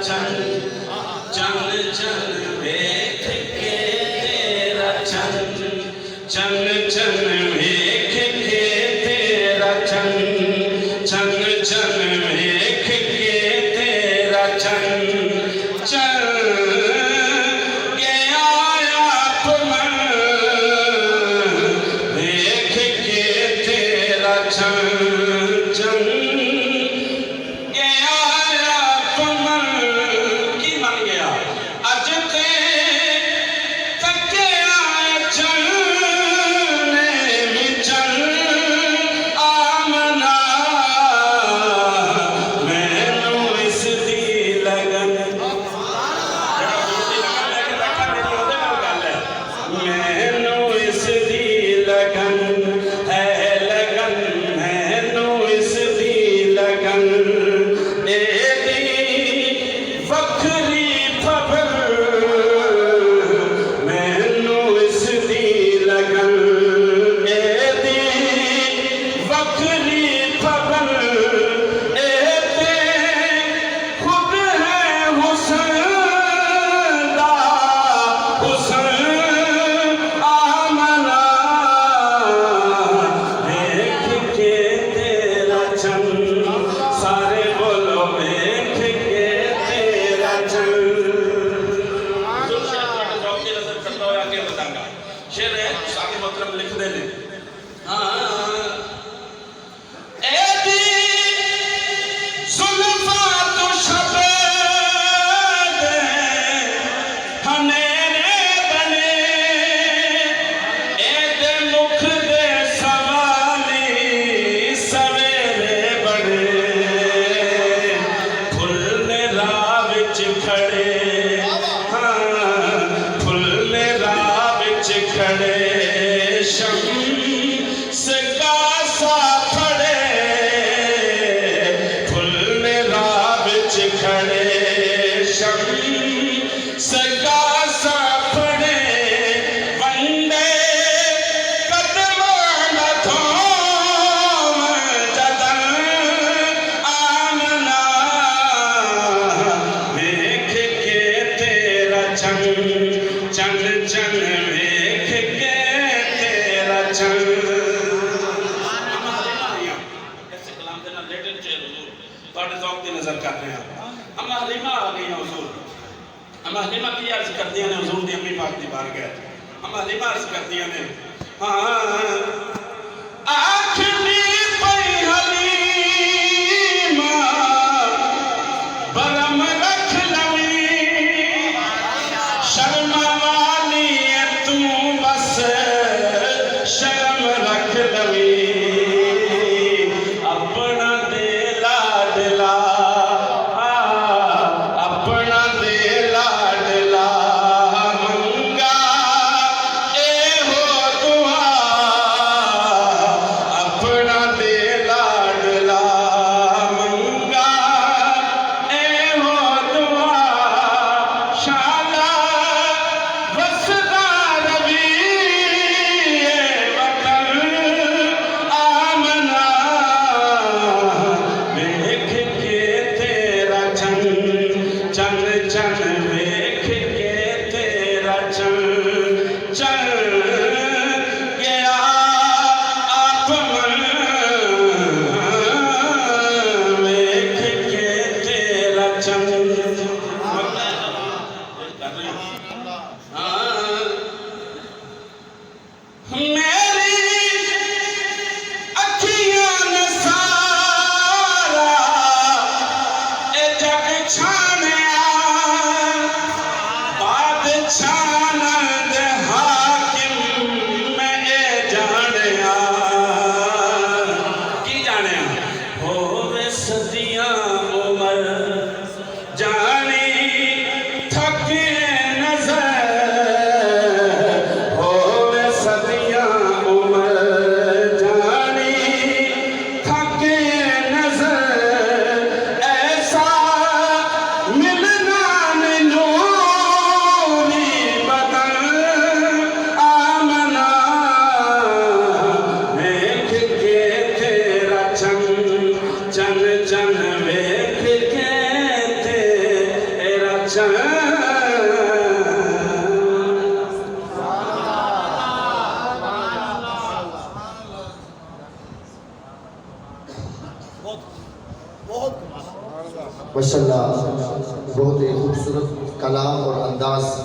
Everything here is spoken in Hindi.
चन चन चन वेख के तेरा चन चन चन वेख के तेरा चन चन चन वेख के तेरा चन चन के आया तुमन वेख के तेरा चन चन के आया तुमन की मन गया अज ते तके आए चन चन आमना मैनू इस दी लगन मैनू इस दी लगन है लगन मैनू इस दी लगन एदी वखरी खबर मैनू इस दी लगन एदी वखरी खबर एते खुद है हुस्न दा हुस्न आमना देख के तेरा चन सारे बोलो देख के तेरा चन शेर है सारे मतलब लिख देने हाँ एदी जुल्फा तो शबद हनेरे बने एदे मुख दे सवाली सवेरे बड़े फुल राह विच खड़े हाँ फुल राह विच खड़े शम्स का सा फड़े फुल राह विच खड़े शम्स का सा फड़े वंदे कदमां दा थोम जदन आमना वेख के तेरा चन चन चन वेख के तेरा चन ऐसे कलाम देना लेटर चेयर हुजूर थोड़े ज़ौक़ दी नज़र कर रहे हैं अम्मा हलीमा आ गई हैं हुजूर अम्मा हलीमा की अर्ज़ करती हैं हुजूर दी अम्मी पाक दी बारगाह अम्मा हलीमा अर्ज़ करती हैं हाँ आखिरी पई हलीमा बरम रख लवी शर्म वाली है तू बस शर्म रख लवी अपना दे लाडला अपना दे लाडला मंगा ए हो दुआ अपना दे लाडला मंगा ए हो दुआ शाला वसदा रवि वतन आमना वेख के तेरा चन चन चन वेख के तेरा चन चन गया आप मन वेख के तेरा चन मेरी अखियां ने सारा ए जग छानिया बादशाह दे हाकिम मैं ए जानिया की जानिया होवे सदियां उमर जानी थके नजर होवे सदियां उमर जानी थके नजर ऐसा मिलना नूरी बदन आमना वेख के तेरा चन चन चन वेख के माशाअल्लाह, बहुत ही खूबसूरत कलाम और अंदाज।